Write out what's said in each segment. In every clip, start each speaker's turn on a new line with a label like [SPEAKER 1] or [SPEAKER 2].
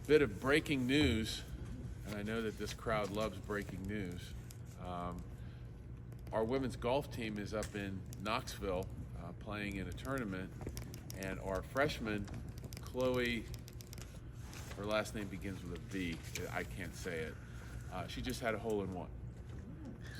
[SPEAKER 1] Bit of breaking news, and I know that this crowd loves breaking news. Our women's golf team is up in Knoxville playing in a tournament, and our freshman, Chloe, her last name begins with a V, I can't say it, she just had a hole-in-one.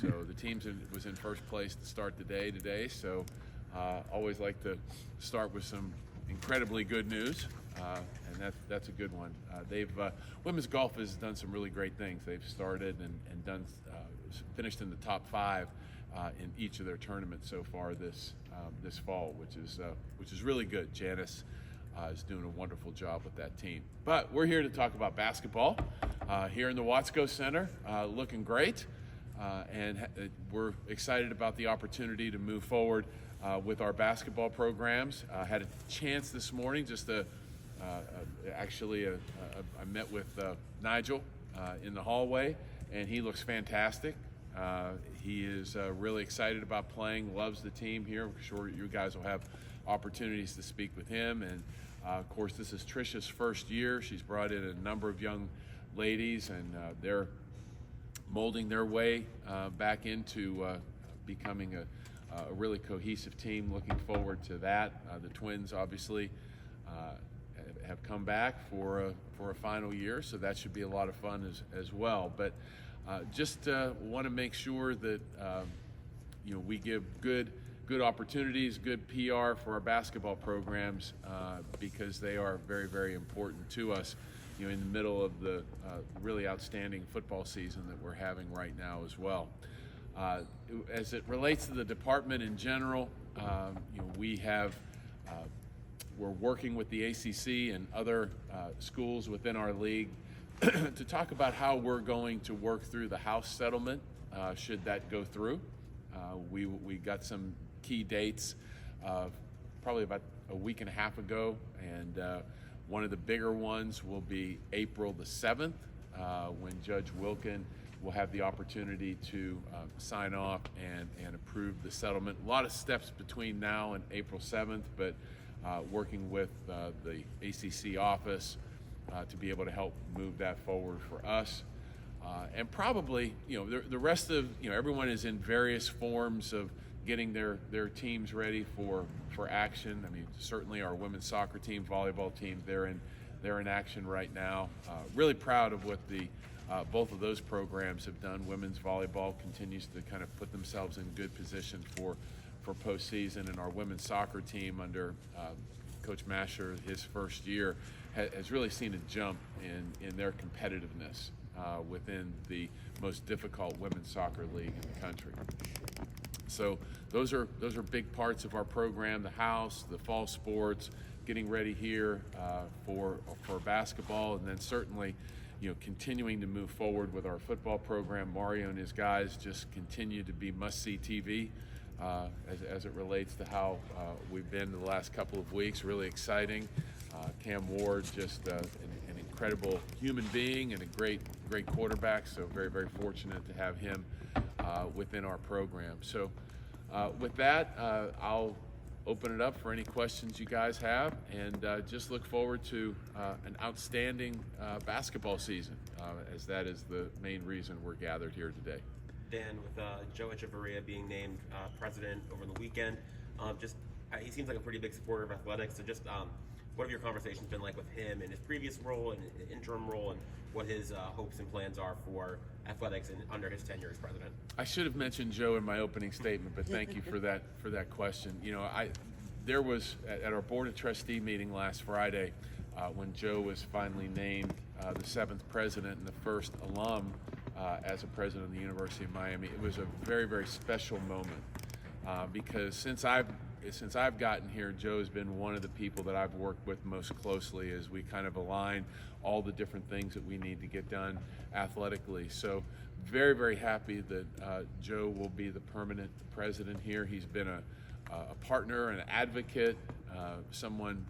[SPEAKER 1] So the team was in first place to start the day today, so always like to start with some incredibly good news, and that's a good one. Women's golf has done some really great things. They've started and done finished in the top 5 in each of their tournaments so far this fall, which is really good. Janice is doing a wonderful job with that team. But we're here to talk about basketball here in the Watsco Center, looking great, and we're excited about the opportunity to move forward with our basketball programs. I had a chance this morning just to I met with Nigel in the hallway, and he looks fantastic. He is really excited about playing, loves the team here. I'm sure you guys will have opportunities to speak with him. And of course, this is Trisha's first year. She's brought in a number of young ladies, and they're molding their way back into becoming a really cohesive team. Looking forward to that. The twins obviously have come back for a final year, so that should be a lot of fun as well. But just want to make sure that we give good opportunities, good PR for our basketball programs because they are very, very important to us. In the middle of the really outstanding football season that we're having right now as well. As it relates to the department in general, we're working with the ACC and other schools within our league to talk about how we're going to work through the House settlement should that go through. We got some key dates probably about a week and a half ago, and one of the bigger ones will be April the 7th when Judge Wilkin will have the opportunity to sign off and approve the settlement. A lot of steps between now and April 7th, but working with the ACC office to be able to help move that forward for us. And probably, the rest of, everyone is in various forms of getting their teams ready for action. I mean, certainly our women's soccer team, volleyball team, they're in action right now. Really proud of what both of those programs have done. Women's volleyball continues to kind of put themselves in good position for postseason, and our women's soccer team under Coach Masher, his first year, has really seen a jump in their competitiveness within the most difficult women's soccer league in the country. So those are big parts of our program: the house, the fall sports, getting ready here for basketball, and then certainly, continuing to move forward with our football program. Mario and his guys just continue to be must-see TV as it relates to how we've been the last couple of weeks. Really exciting. Cam Ward, just an incredible human being and a great quarterback. So very, very fortunate to have him within our program. So with that, I'll open it up for any questions you guys have, and just look forward to an outstanding basketball season, as that is the main reason we're gathered here today.
[SPEAKER 2] Dan, with Joe Echeverria being named president over the weekend, he seems like a pretty big supporter of athletics. So just what have your conversations been like with him in his previous role and interim role, and what his hopes and plans are for athletics under his tenure as president?
[SPEAKER 1] I should have mentioned Joe in my opening statement, but thank you for that question. There was at our Board of Trustee meeting last Friday when Joe was finally named the 7th president and the first alum as a president of the University of Miami. It was a very, very special moment because since I've gotten here, Joe has been one of the people that I've worked with most closely as we kind of align all the different things that we need to get done athletically. So very, very happy that Joe will be the permanent president here. He's been a partner, an advocate, someone,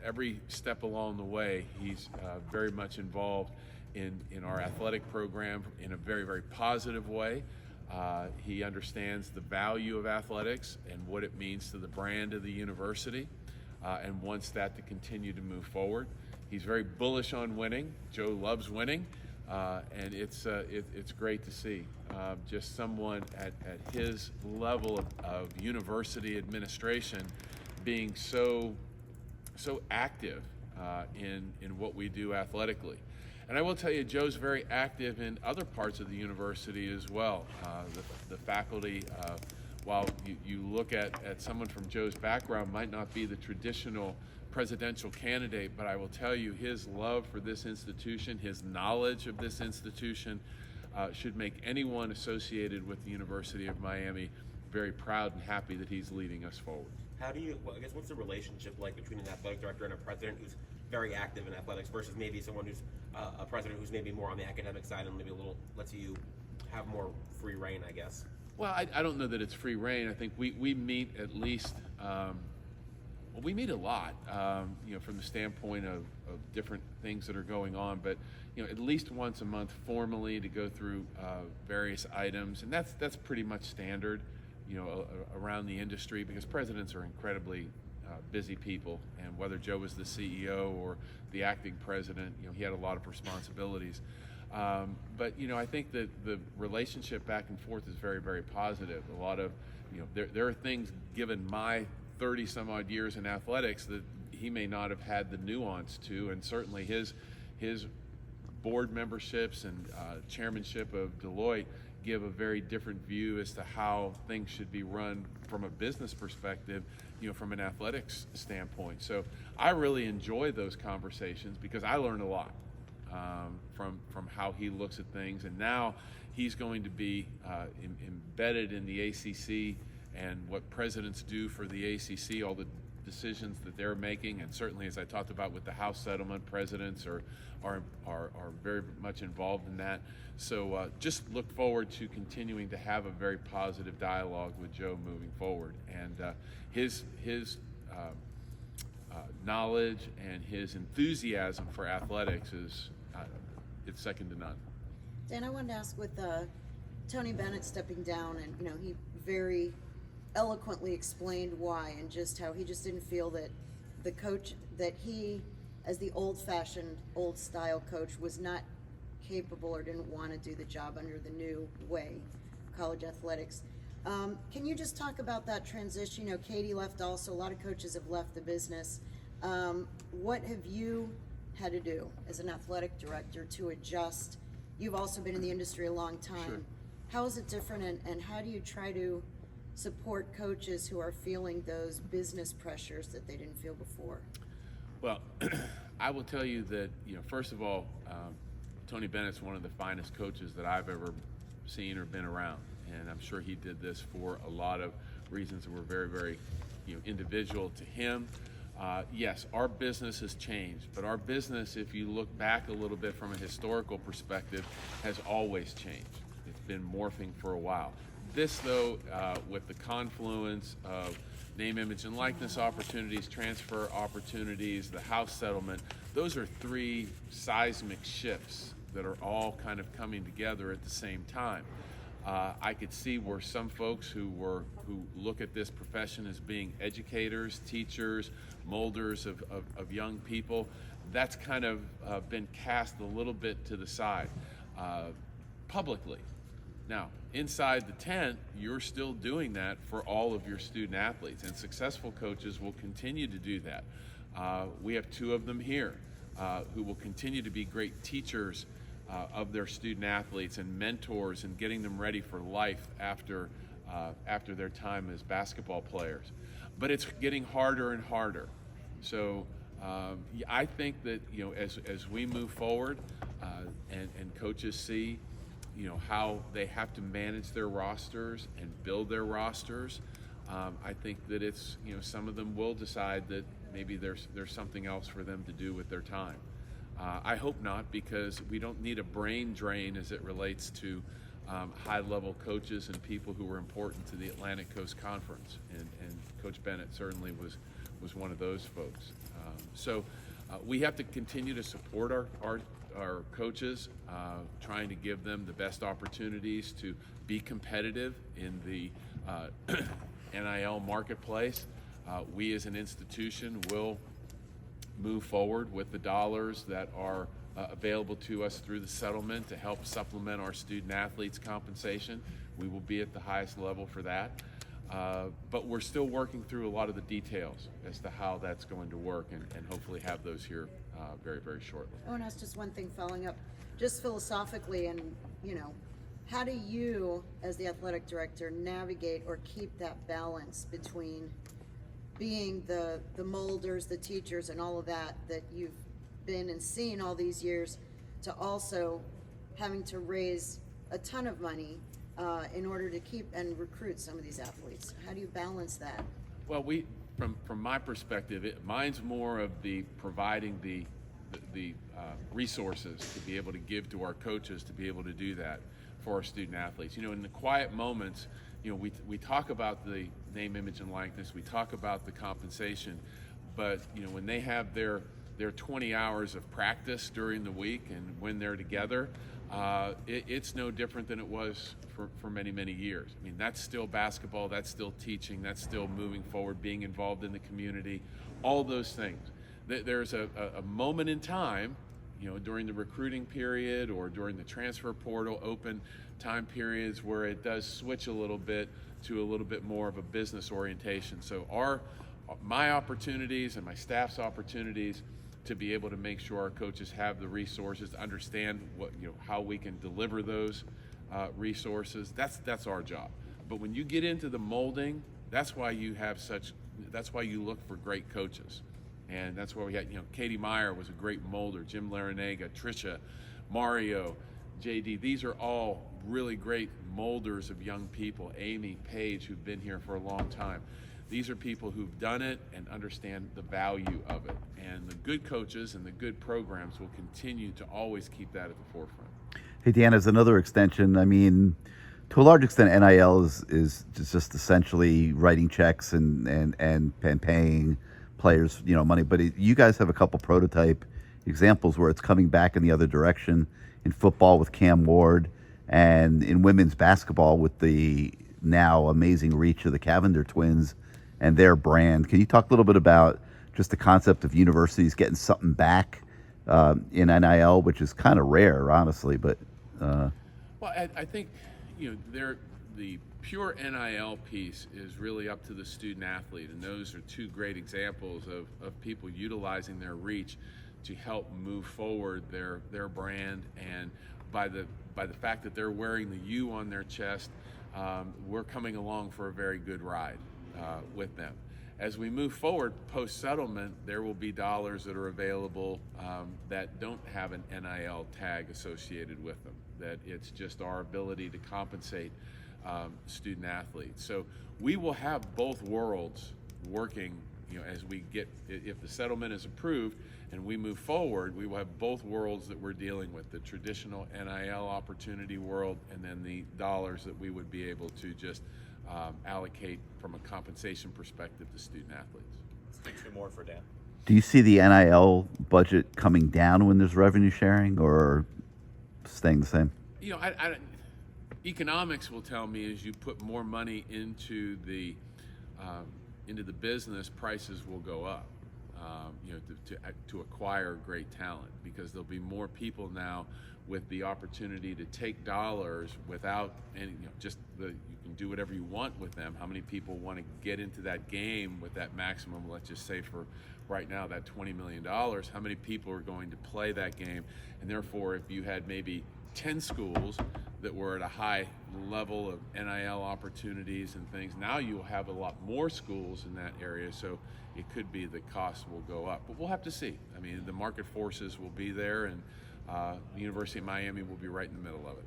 [SPEAKER 1] every step along the way, he's very much involved in our athletic program in a very, very positive way. He understands the value of athletics and what it means to the brand of the university, and wants that to continue to move forward. He's very bullish on winning. Joe loves winning, and it's great to see just someone at his level of university administration being so active in what we do athletically. And I will tell you, Joe's very active in other parts of the university as well. The faculty, while you look at someone from Joe's background, might not be the traditional presidential candidate, but I will tell you his love for this institution, his knowledge of this institution, should make anyone associated with the University of Miami very proud and happy that he's leading us forward.
[SPEAKER 2] How do you, well, I guess, what's the relationship like between an athletic director and a president who's very active in athletics versus maybe someone who's a president who's maybe more on the academic side and maybe a little lets you have more free reign, I guess?
[SPEAKER 1] Well, I don't know that it's free reign. I think we meet at least, well, we meet a lot, from the standpoint of different things that are going on, but at least once a month formally to go through various items, and that's pretty much standard, around the industry, because presidents are incredibly busy people, and whether Joe was the CEO or the acting president, he had a lot of responsibilities. But I think that the relationship back and forth is very, very positive. A lot of, there are things given my 30 some odd years in athletics that he may not have had the nuance to, and certainly his board memberships and chairmanship of Deloitte give a very different view as to how things should be run from a business perspective, from an athletics standpoint. So I really enjoy those conversations because I learn a lot from how he looks at things. And now he's going to be embedded in the ACC and what presidents do for the ACC, all the decisions that they're making, and certainly, as I talked about with the House settlement, presidents are very much involved in that. So just look forward to continuing to have a very positive dialogue with Joe moving forward, and his knowledge and his enthusiasm for athletics is it's second to none.
[SPEAKER 3] Dan, I wanted to ask, with Tony Bennett stepping down, and he very eloquently explained why, and just how he just didn't feel that the coach, that he, as the old-fashioned, old-style coach, was not capable or didn't want to do the job under the new way, college athletics. Can you just talk about that transition? Katie left also. A lot of coaches have left the business. What have you had to do as an athletic director to adjust? You've also been in the industry a long time.
[SPEAKER 1] Sure.
[SPEAKER 3] How is it different, and how do you try to support coaches who are feeling those business pressures that they didn't feel before?
[SPEAKER 1] Well, I will tell you that, first of all, Tony Bennett's one of the finest coaches that I've ever seen or been around. And I'm sure he did this for a lot of reasons that were very, very, individual to him. Yes, our business has changed, but our business, if you look back a little bit from a historical perspective, has always changed. It's been morphing for a while. This, though, with the confluence of name, image, and likeness opportunities, transfer opportunities, the House settlement, those are three seismic shifts that are all kind of coming together at the same time. I could see where some folks who look at this profession as being educators, teachers, molders of young people, that's kind of been cast a little bit to the side publicly. Now, inside the tent, you're still doing that for all of your student athletes, and successful coaches will continue to do that. We have two of them here who will continue to be great teachers of their student athletes and mentors, and getting them ready for life after their time as basketball players. But it's getting harder and harder. So I think that as we move forward and coaches see how they have to manage their rosters and build their rosters, I think that it's some of them will decide that maybe there's something else for them to do with their time. I hope not, because we don't need a brain drain as it relates to high-level coaches and people who were important to the Atlantic Coast Conference, and Coach Bennett certainly was one of those folks. So we have to continue to support our coaches, trying to give them the best opportunities to be competitive in the NIL marketplace. We as an institution will move forward with the dollars that are available to us through the settlement to help supplement our student athletes' compensation. We will be at the highest level for that. But we're still working through a lot of the details as to how that's going to work, and hopefully have those here very, very shortly.
[SPEAKER 3] I want to ask just one thing following up, just philosophically, and how do you, as the athletic director, navigate or keep that balance between being the molders, the teachers, and all of that you've been and seen all these years, to also having to raise a ton of money in order to keep and recruit some of these athletes? How do you balance that?
[SPEAKER 1] Well, from my perspective, mine's more of the providing the resources to be able to give to our coaches to be able to do that for our student athletes. In the quiet moments, we talk about the name, image, and likeness. We talk about the compensation, but when they have their 20 hours of practice during the week and when they're together, it's no different than it was for many, many years. I mean, that's still basketball, that's still teaching, that's still moving forward, being involved in the community, all those things. There's a moment in time, during the recruiting period or during the transfer portal open time periods, where it does switch a little bit to a little bit more of a business orientation. So my opportunities and my staff's opportunities to be able to make sure our coaches have the resources to understand how we can deliver those resources. That's our job. But when you get into the molding, that's why you look for great coaches. And that's why we had, Katie Meyer was a great molder, Jim Larinaga, Tricia, Mario, JD. These are all really great molders of young people. Amy, Paige, who've been here for a long time. These are people who've done it and understand the value of it. And the good coaches and the good programs will continue to always keep that at the forefront.
[SPEAKER 4] Hey, Dan, as another extension, I mean, to a large extent, NIL is just essentially writing checks and paying players, money. But you guys have a couple prototype examples where it's coming back in the other direction. In football with Cam Ward, and in women's basketball with the now amazing reach of the Cavender twins and their brand. Can you talk a little bit about just the concept of universities getting something back in NIL, which is kind of rare, honestly? But
[SPEAKER 1] well, I think the pure NIL piece is really up to the student athlete, and those are two great examples of people utilizing their reach to help move forward their brand. And by the fact that they're wearing the U on their chest, we're coming along for a very good ride with them. As we move forward post-settlement, there will be dollars that are available that don't have an NIL tag associated with them, that it's just our ability to compensate student athletes. So we will have both worlds working, as we get, if the settlement is approved and we move forward, we will have both worlds that we're dealing with, the traditional NIL opportunity world, and then the dollars that we would be able to just allocate from a compensation perspective to student athletes.
[SPEAKER 5] Speak to more for Dan.
[SPEAKER 4] do you see the NIL budget coming down when there's revenue sharing, or staying the same?
[SPEAKER 1] Economics will tell me as you put more money into the business, prices will go up. To acquire great talent, because there'll be more people now with the opportunity to take dollars without any, you can do whatever you want with them. How many people want to get into that game with that maximum, let's just say for right now, that $20 million, how many people are going to play that game? And therefore, if you had maybe 10 schools that were at a high level of NIL opportunities and things, now you'll have a lot more schools in that area, so it could be the cost will go up. But we'll have to see. I mean, the market forces will be there, and the University of Miami will be right in the middle of it.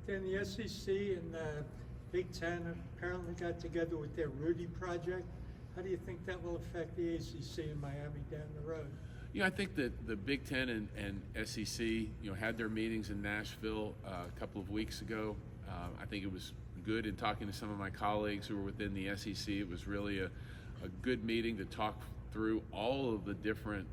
[SPEAKER 6] Then the SEC and the Big Ten apparently got together with their Rudy project. How do you think that will affect the ACC in Miami down the road?
[SPEAKER 1] I think that the Big Ten and SEC, had their meetings in Nashville a couple of weeks ago. I think it was good in talking to some of my colleagues who were within the SEC. It was really a good meeting to talk through all of the different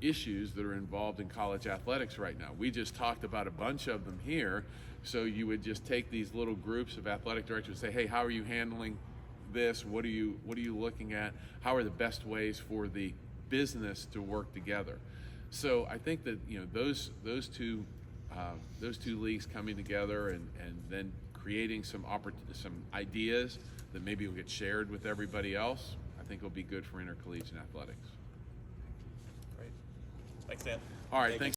[SPEAKER 1] issues that are involved in college athletics right now. We just talked about a bunch of them here. So you would just take these little groups of athletic directors and say, hey, how are you handling this? What are you looking at? How are the best ways for the business to work together? So I think that those two leagues coming together and then creating some ideas that maybe will get shared with everybody else, I think will be good for intercollegiate athletics.
[SPEAKER 2] Great. Thanks, Dan.
[SPEAKER 1] All right,
[SPEAKER 2] Thank you.
[SPEAKER 1] thanks.